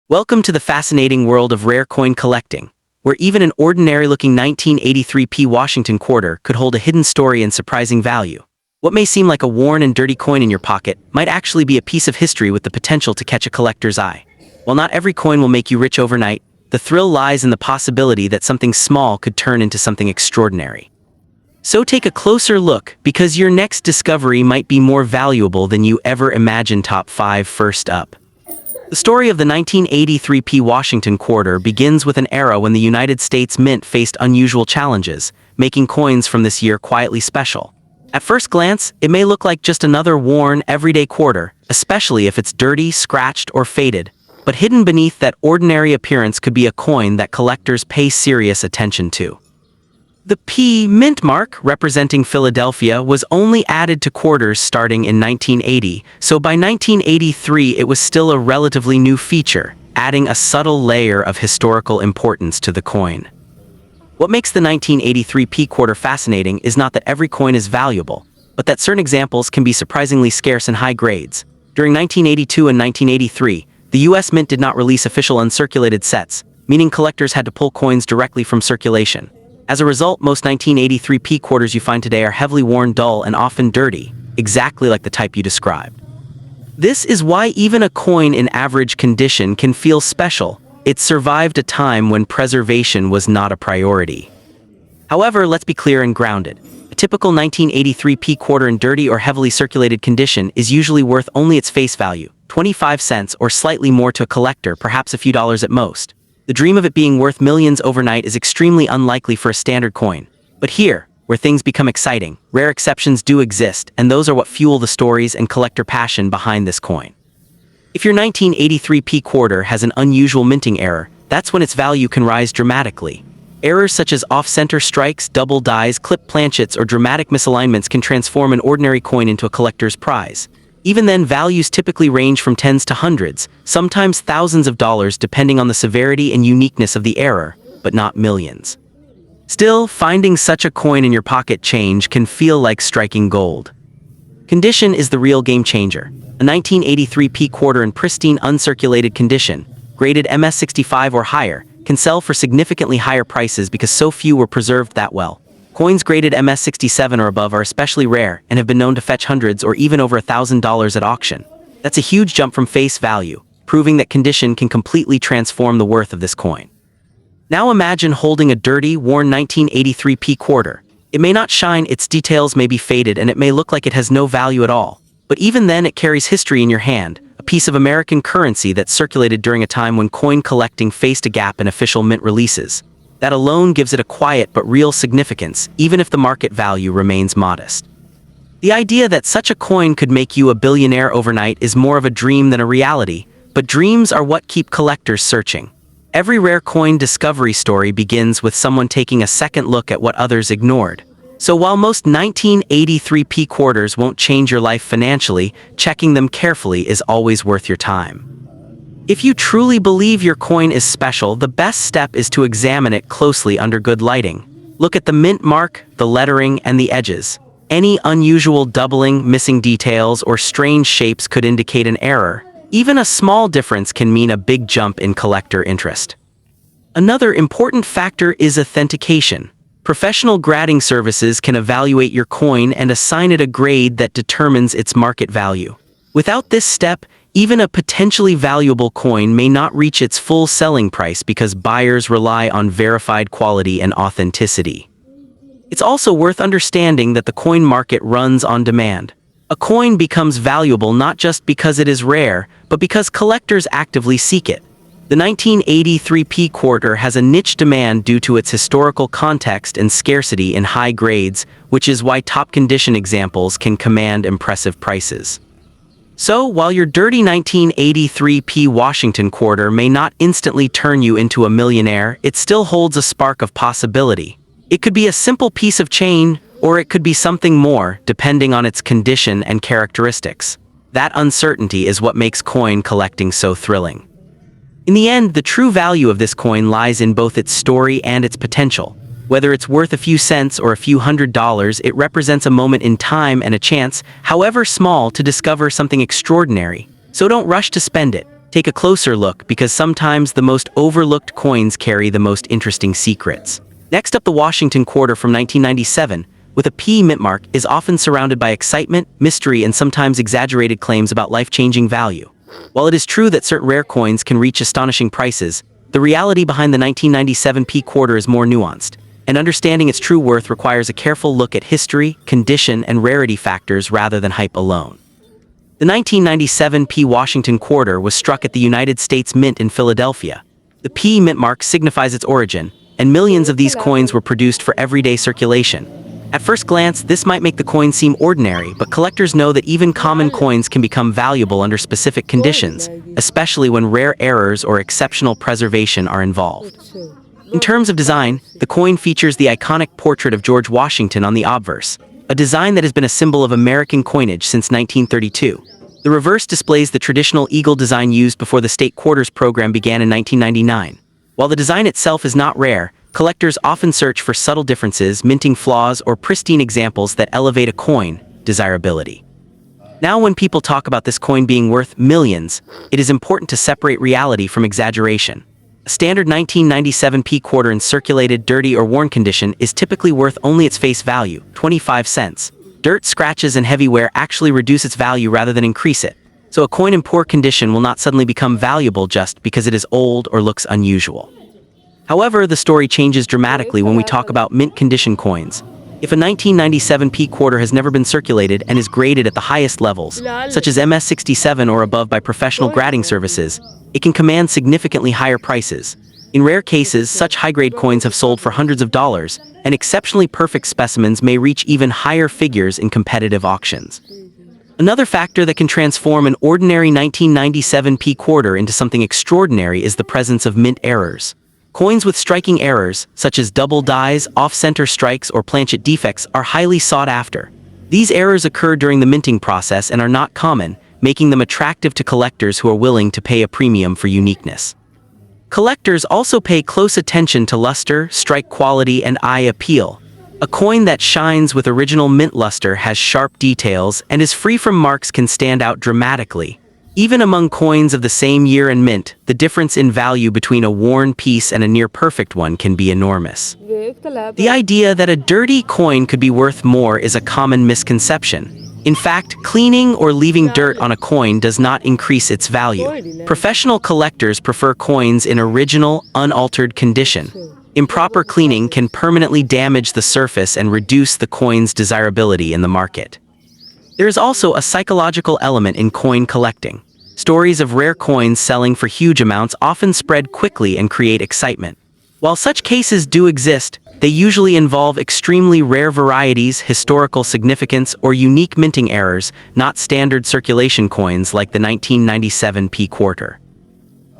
Welcome to the fascinating world of rare coin collecting, where even an ordinary-looking 1983p Washington quarter could hold a hidden story and surprising value. What may seem like a worn and dirty coin in your pocket might actually be a piece of history with the potential to catch a collector's eye. While not every coin will make you rich overnight, the thrill lies in the possibility that something small could turn into something extraordinary. So take a closer look, because your next discovery might be more valuable than you ever imagined. Top 5. First up. The story of the 1983p Washington quarter begins with an era when the United States Mint faced unusual challenges, making coins from this year quietly special. At first glance, it may look like just another worn, everyday quarter, especially if it's dirty, scratched, or faded. But hidden beneath that ordinary appearance could be a coin that collectors pay serious attention to. The P mint mark, representing Philadelphia, was only added to quarters starting in 1980, so by 1983 it was still a relatively new feature, adding a subtle layer of historical importance to the coin. What makes the 1983p quarter fascinating is not that every coin is valuable, but that certain examples can be surprisingly scarce and high grades. During 1982 and 1983, the U.S. Mint did not release official uncirculated sets, meaning collectors had to pull coins directly from circulation. As a result, most 1983p quarters you find today are heavily worn, dull, and often dirty, exactly like the type you described. This is why even a coin in average condition can feel special. It survived a time when preservation was not a priority. However, let's be clear and grounded. A typical 1983p quarter in dirty or heavily circulated condition is usually worth only its face value, 25 cents or slightly more to a collector, perhaps a few dollars at most. The dream of it being worth millions overnight is extremely unlikely for a standard coin. But here, where things become exciting, rare exceptions do exist, and those are what fuel the stories and collector passion behind this coin. If your 1983p quarter has an unusual minting error, that's when its value can rise dramatically. Errors such as off-center strikes, double dies, clipped planchets, or dramatic misalignments can transform an ordinary coin into a collector's prize. Even then, values typically range from tens to hundreds, sometimes thousands of dollars depending on the severity and uniqueness of the error, but not millions. Still, finding such a coin in your pocket change can feel like striking gold. Condition is the real game changer. A 1983p quarter in pristine uncirculated condition, graded MS65 or higher, can sell for significantly higher prices because so few were preserved that well. Coins graded MS67 or above are especially rare and have been known to fetch hundreds or even over $1,000 at auction. That's a huge jump from face value, proving that condition can completely transform the worth of this coin. Now imagine holding a dirty, worn 1983p quarter. It may not shine, its details may be faded, and it may look like it has no value at all. But even then, it carries history in your hand, a piece of American currency that circulated during a time when coin collecting faced a gap in official mint releases. That alone gives it a quiet but real significance, even if the market value remains modest. The idea that such a coin could make you a billionaire overnight is more of a dream than a reality, but dreams are what keep collectors searching. Every rare coin discovery story begins with someone taking a second look at what others ignored. So while most 1983p quarters won't change your life financially, checking them carefully is always worth your time. If you truly believe your coin is special, the best step is to examine it closely under good lighting. Look at the mint mark, the lettering, and the edges. Any unusual doubling, missing details, or strange shapes could indicate an error. Even a small difference can mean a big jump in collector interest. Another important factor is authentication. Professional grading services can evaluate your coin and assign it a grade that determines its market value. Without this step, even a potentially valuable coin may not reach its full selling price because buyers rely on verified quality and authenticity. It's also worth understanding that the coin market runs on demand. A coin becomes valuable not just because it is rare, but because collectors actively seek it. The 1983p quarter has a niche demand due to its historical context and scarcity in high grades, which is why top condition examples can command impressive prices. So, while your dirty 1983p Washington quarter may not instantly turn you into a millionaire, it still holds a spark of possibility. It could be a simple piece of chain, or it could be something more, depending on its condition and characteristics. That uncertainty is what makes coin collecting so thrilling. In the end, the true value of this coin lies in both its story and its potential. Whether it's worth a few cents or a few $100s, it represents a moment in time and a chance, however small, to discover something extraordinary. So don't rush to spend it. Take a closer look because sometimes the most overlooked coins carry the most interesting secrets. Next up, the Washington quarter from 1997, with a P mint mark, is often surrounded by excitement, mystery, and sometimes exaggerated claims about life-changing value. While it is true that certain rare coins can reach astonishing prices, the reality behind the 1997 P quarter is more nuanced, and understanding its true worth requires a careful look at history, condition, and rarity factors rather than hype alone. The 1997 P Washington quarter was struck at the United States Mint in Philadelphia. The P mint mark signifies its origin, and millions of these coins were produced for everyday circulation. At first glance, this might make the coin seem ordinary, but collectors know that even common coins can become valuable under specific conditions, especially when rare errors or exceptional preservation are involved. In terms of design, the coin features the iconic portrait of George Washington on the obverse, a design that has been a symbol of American coinage since 1932. The reverse displays the traditional eagle design used before the state quarters program began in 1999. While the design itself is not rare, collectors often search for subtle differences, minting flaws, or pristine examples that elevate a coin desirability. Now, when people talk about this coin being worth millions, it is important to separate reality from exaggeration. A standard 1997 P quarter in circulated, dirty, or worn condition is typically worth only its face value, 25 cents. Dirt, scratches, and heavy wear actually reduce its value rather than increase it. So a coin in poor condition will not suddenly become valuable just because it is old or looks unusual. However, the story changes dramatically when we talk about mint condition coins. If a 1997 P quarter has never been circulated and is graded at the highest levels, such as MS67 or above by professional grading services, it can command significantly higher prices. In rare cases, such high-grade coins have sold for hundreds of dollars, and exceptionally perfect specimens may reach even higher figures in competitive auctions. Another factor that can transform an ordinary 1997 P quarter into something extraordinary is the presence of mint errors. Coins with striking errors, such as double dies, off-center strikes, or planchet defects, are highly sought after. These errors occur during the minting process and are not common, making them attractive to collectors who are willing to pay a premium for uniqueness. Collectors also pay close attention to luster, strike quality, and eye appeal. A coin that shines with original mint luster, has sharp details, and is free from marks can stand out dramatically. Even among coins of the same year and mint, the difference in value between a worn piece and a near-perfect one can be enormous. The idea that a dirty coin could be worth more is a common misconception. In fact, cleaning or leaving dirt on a coin does not increase its value. Professional collectors prefer coins in original, unaltered condition. Improper cleaning can permanently damage the surface and reduce the coin's desirability in the market. There is also a psychological element in coin collecting. Stories of rare coins selling for huge amounts often spread quickly and create excitement. While such cases do exist, they usually involve extremely rare varieties, historical significance, or unique minting errors, not standard circulation coins like the 1997 P quarter.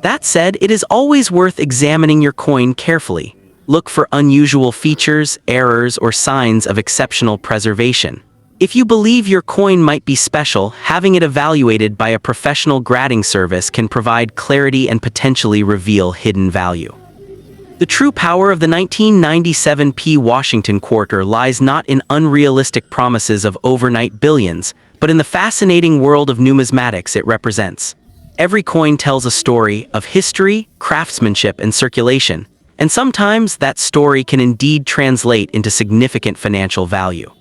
That said, it is always worth examining your coin carefully. Look for unusual features, errors, or signs of exceptional preservation. If you believe your coin might be special, having it evaluated by a professional grading service can provide clarity and potentially reveal hidden value. The true power of the 1997 P Washington quarter lies not in unrealistic promises of overnight billions, but in the fascinating world of numismatics it represents. Every coin tells a story of history, craftsmanship, and circulation, and sometimes that story can indeed translate into significant financial value.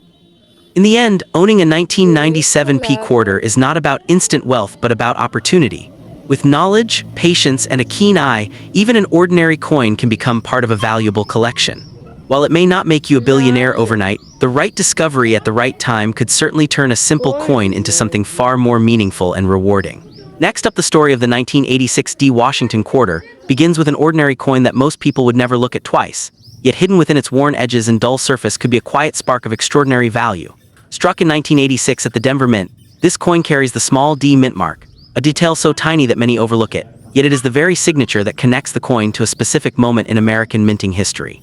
In the end, owning a 1997 P quarter is not about instant wealth but about opportunity. With knowledge, patience, and a keen eye, even an ordinary coin can become part of a valuable collection. While it may not make you a billionaire overnight, the right discovery at the right time could certainly turn a simple coin into something far more meaningful and rewarding. Next up, the story of the 1986 D Washington quarter begins with an ordinary coin that most people would never look at twice. Yet hidden within its worn edges and dull surface could be a quiet spark of extraordinary value. Struck in 1986 at the Denver Mint, this coin carries the small D mint mark, a detail so tiny that many overlook it, yet it is the very signature that connects the coin to a specific moment in American minting history.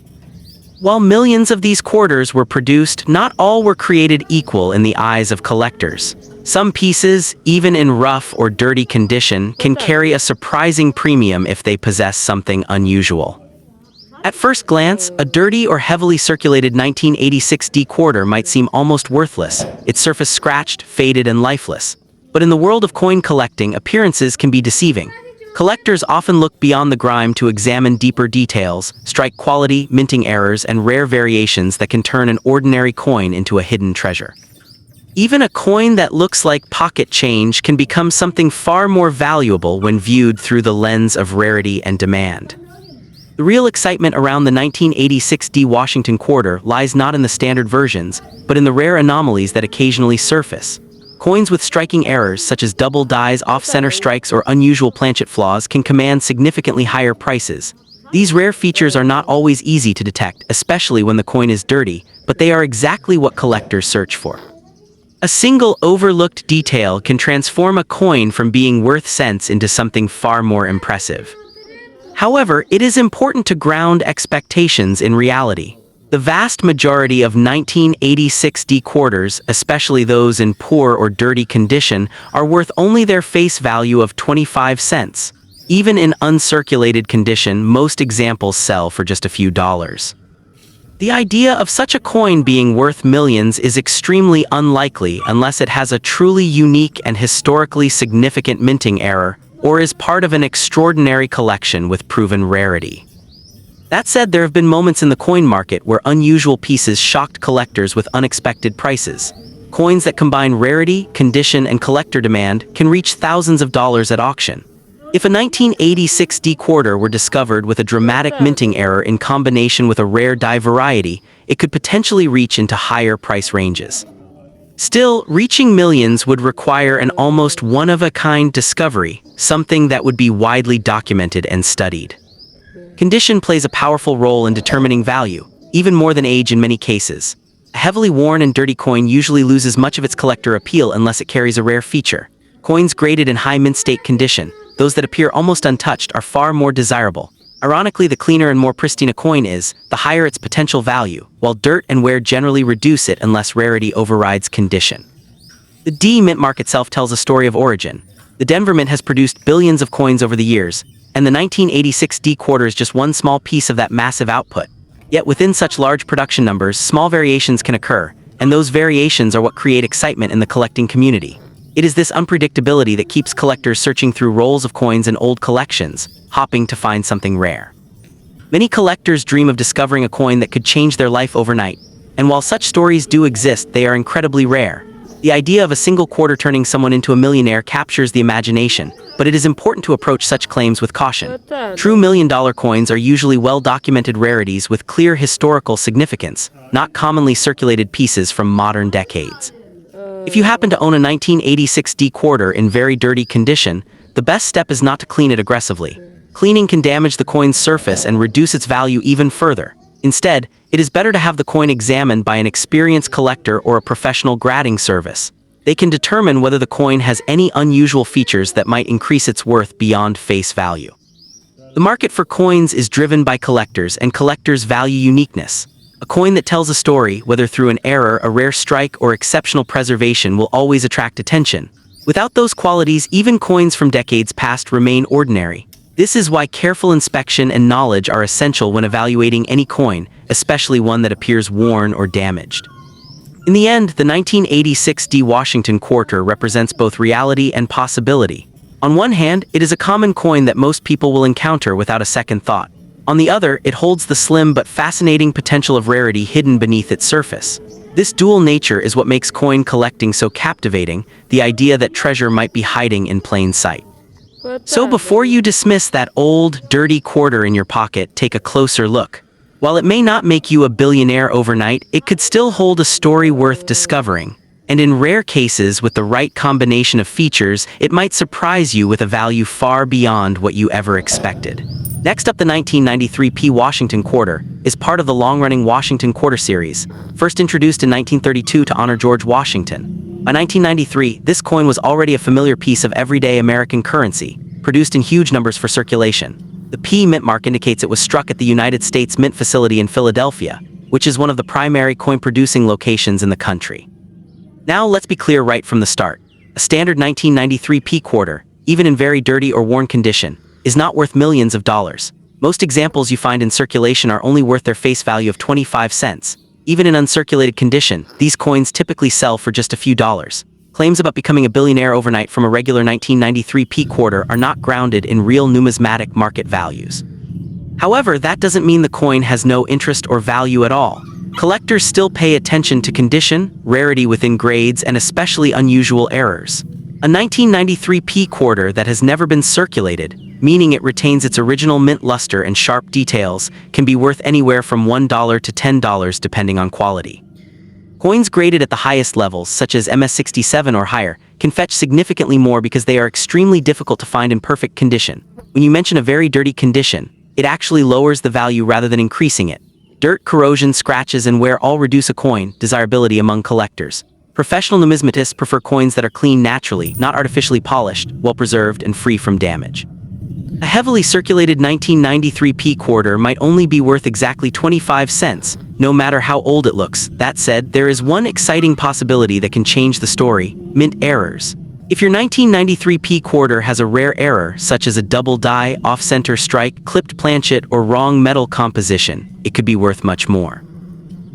While millions of these quarters were produced, not all were created equal in the eyes of collectors. Some pieces, even in rough or dirty condition, can carry a surprising premium if they possess something unusual. At first glance, a dirty or heavily circulated 1986 D quarter might seem almost worthless, its surface scratched, faded, and lifeless. But in the world of coin collecting, appearances can be deceiving. Collectors often look beyond the grime to examine deeper details, strike quality, minting errors, and rare variations that can turn an ordinary coin into a hidden treasure. Even a coin that looks like pocket change can become something far more valuable when viewed through the lens of rarity and demand. The real excitement around the 1986 D Washington quarter lies not in the standard versions, but in the rare anomalies that occasionally surface. Coins with striking errors such as double dies, off-center strikes, or unusual planchet flaws can command significantly higher prices. These rare features are not always easy to detect, especially when the coin is dirty, but they are exactly what collectors search for. A single overlooked detail can transform a coin from being worth cents into something far more impressive. However, it is important to ground expectations in reality. The vast majority of 1986 D quarters, especially those in poor or dirty condition, are worth only their face value of 25 cents. Even in uncirculated condition, most examples sell for just a few dollars. The idea of such a coin being worth millions is extremely unlikely unless it has a truly unique and historically significant minting error, or is part of an extraordinary collection with proven rarity. That said, there have been moments in the coin market where unusual pieces shocked collectors with unexpected prices. Coins that combine rarity, condition, and collector demand can reach thousands of dollars at auction. If a 1986 D quarter were discovered with a dramatic minting error in combination with a rare die variety, it could potentially reach into higher price ranges. Still, reaching millions would require an almost one-of-a-kind discovery, something that would be widely documented and studied. Condition plays a powerful role in determining value, even more than age in many cases. A heavily worn and dirty coin usually loses much of its collector appeal unless it carries a rare feature. Coins graded in high mint state condition, those that appear almost untouched, are far more desirable. Ironically, the cleaner and more pristine a coin is, the higher its potential value, while dirt and wear generally reduce it unless rarity overrides condition. The D Mint mark itself tells a story of origin. The Denver Mint has produced billions of coins over the years, and the 1986 D quarter is just one small piece of that massive output. Yet within such large production numbers, small variations can occur, and those variations are what create excitement in the collecting community. It is this unpredictability that keeps collectors searching through rolls of coins and old collections, hopping to find something rare. Many collectors dream of discovering a coin that could change their life overnight, and while such stories do exist, they are incredibly rare. The idea of a single quarter turning someone into a millionaire captures the imagination, but it is important to approach such claims with caution. True million-dollar coins are usually well-documented rarities with clear historical significance, not commonly circulated pieces from modern decades. If you happen to own a 1986 D quarter in very dirty condition, the best step is not to clean it aggressively. Cleaning can damage the coin's surface and reduce its value even further. Instead, it is better to have the coin examined by an experienced collector or a professional grading service. They can determine whether the coin has any unusual features that might increase its worth beyond face value. The market for coins is driven by collectors, and collectors value uniqueness. A coin that tells a story, whether through an error, a rare strike, or exceptional preservation, will always attract attention. Without those qualities, even coins from decades past remain ordinary. This is why careful inspection and knowledge are essential when evaluating any coin, especially one that appears worn or damaged. In the end, the 1986 D Washington quarter represents both reality and possibility. On one hand, it is a common coin that most people will encounter without a second thought. On the other, it holds the slim but fascinating potential of rarity hidden beneath its surface. This dual nature is what makes coin collecting so captivating, the idea that treasure might be hiding in plain sight. So before you dismiss that old, dirty quarter in your pocket, take a closer look. While it may not make you a billionaire overnight, it could still hold a story worth discovering. And in rare cases, with the right combination of features, it might surprise you with a value far beyond what you ever expected. Next up, the 1993 P Washington quarter is part of the long-running Washington quarter series, first introduced in 1932 to honor George Washington. By 1993, this coin was already a familiar piece of everyday American currency, produced in huge numbers for circulation. The P mint mark indicates it was struck at the United States Mint facility in Philadelphia, which is one of the primary coin-producing locations in the country. Now let's be clear right from the start. A standard 1993 P quarter, even in very dirty or worn condition, is not worth millions of dollars. Most examples you find in circulation are only worth their face value of 25 cents. Even in uncirculated condition, these coins typically sell for just a few dollars. Claims about becoming a billionaire overnight from a regular 1993 p quarter are not grounded in real numismatic market values. However, that doesn't mean the coin has no interest or value at all. Collectors still pay attention to condition, rarity within grades, and especially unusual errors. A 1993 p quarter that has never been circulated, meaning it retains its original mint luster and sharp details, can be worth anywhere from $1 to $10 depending on quality. Coins graded at the highest levels, such as MS67 or higher, can fetch significantly more because they are extremely difficult to find in perfect condition. When you mention a very dirty condition, it actually lowers the value rather than increasing it. Dirt, corrosion, scratches, and wear all reduce a coin desirability among collectors. Professional numismatists prefer coins that are clean naturally, not artificially polished, well-preserved, and free from damage. A heavily circulated 1993 p quarter might only be worth exactly 25 cents, no matter how old it looks. That said, there is one exciting possibility that can change the story: mint errors. If your 1993 p quarter has a rare error, such as a double die, off-center strike, clipped planchet, or wrong metal composition, it could be worth much more.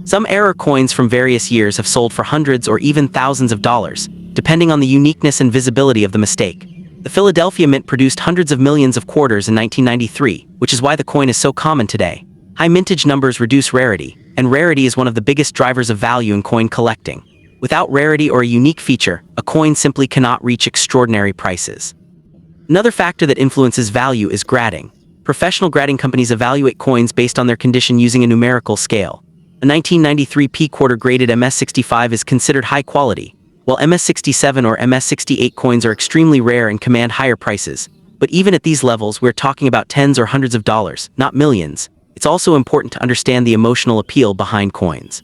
Some error coins from various years have sold for hundreds or even thousands of dollars, depending on the uniqueness and visibility of the mistake. The Philadelphia Mint produced hundreds of millions of quarters in 1993, which is why the coin is so common today. High mintage numbers reduce rarity, and rarity is one of the biggest drivers of value in coin collecting. Without rarity or a unique feature, a coin simply cannot reach extraordinary prices. Another factor that influences value is grading. Professional grading companies evaluate coins based on their condition using a numerical scale. A 1993 p quarter graded MS65 is considered high quality, while MS67 or MS68 coins are extremely rare and command higher prices. But even at these levels, we're talking about tens or hundreds of dollars, not millions. It's also important to understand the emotional appeal behind coins.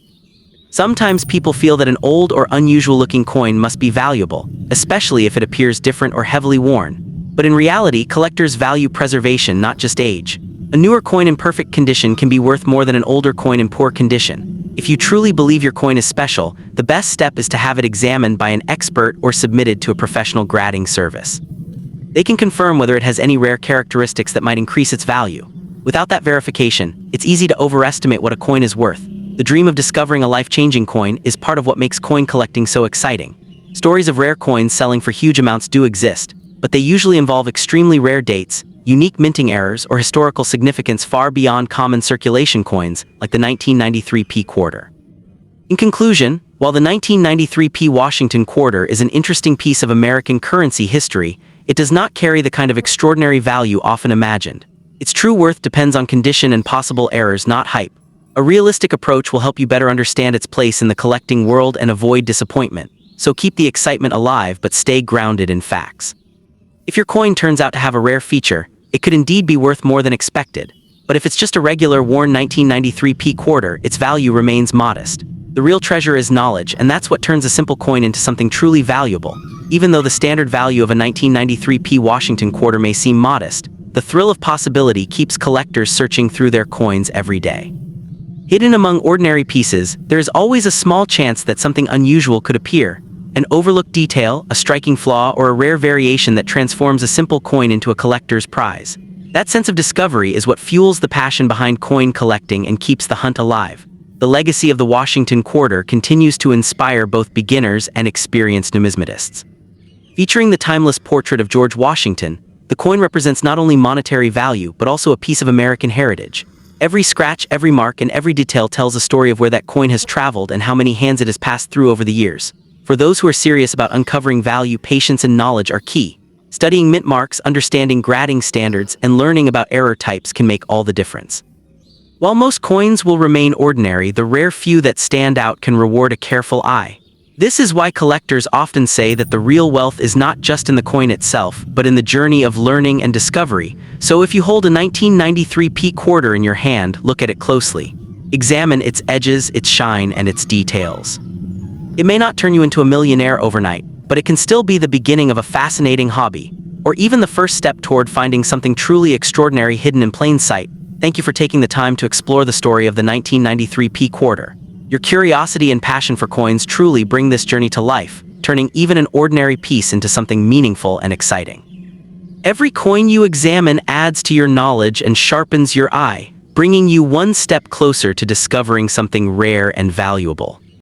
Sometimes people feel that an old or unusual-looking coin must be valuable, especially if it appears different or heavily worn. But in reality, collectors value preservation, not just age. A newer coin in perfect condition can be worth more than an older coin in poor condition. If you truly believe your coin is special, the best step is to have it examined by an expert or submitted to a professional grading service. They can confirm whether it has any rare characteristics that might increase its value. Without that verification, it's easy to overestimate what a coin is worth. The dream of discovering a life-changing coin is part of what makes coin collecting so exciting. Stories of rare coins selling for huge amounts do exist, but they usually involve extremely rare dates, unique minting errors, or historical significance far beyond common circulation coins, like the 1993 p quarter. In conclusion, while the 1993 p Washington quarter is an interesting piece of American currency history, it does not carry the kind of extraordinary value often imagined. Its true worth depends on condition and possible errors, not hype. A realistic approach will help you better understand its place in the collecting world and avoid disappointment, so keep the excitement alive but stay grounded in facts. If your coin turns out to have a rare feature, it could indeed be worth more than expected. But if it's just a regular worn 1993 p quarter, its value remains modest. The real treasure is knowledge, and that's what turns a simple coin into something truly valuable. Even though the standard value of a 1993 p Washington quarter may seem modest, the thrill of possibility keeps collectors searching through their coins every day. Hidden among ordinary pieces, there is always a small chance that something unusual could appear. An overlooked detail, a striking flaw, or a rare variation that transforms a simple coin into a collector's prize. That sense of discovery is what fuels the passion behind coin collecting and keeps the hunt alive. The legacy of the Washington quarter continues to inspire both beginners and experienced numismatists. Featuring the timeless portrait of George Washington, the coin represents not only monetary value but also a piece of American heritage. Every scratch, every mark, and every detail tells a story of where that coin has traveled and how many hands it has passed through over the years. For those who are serious about uncovering value, patience and knowledge are key. Studying mint marks, understanding grading standards, and learning about error types can make all the difference. While most coins will remain ordinary, the rare few that stand out can reward a careful eye. This is why collectors often say that the real wealth is not just in the coin itself, but in the journey of learning and discovery. So if you hold a 1993 p quarter in your hand, look at it closely. Examine its edges, its shine, and its details. It may not turn you into a millionaire overnight, but it can still be the beginning of a fascinating hobby, or even the first step toward finding something truly extraordinary hidden in plain sight. Thank you for taking the time to explore the story of the 1993 p quarter. Your curiosity and passion for coins truly bring this journey to life, turning even an ordinary piece into something meaningful and exciting. Every coin you examine adds to your knowledge and sharpens your eye, bringing you one step closer to discovering something rare and valuable.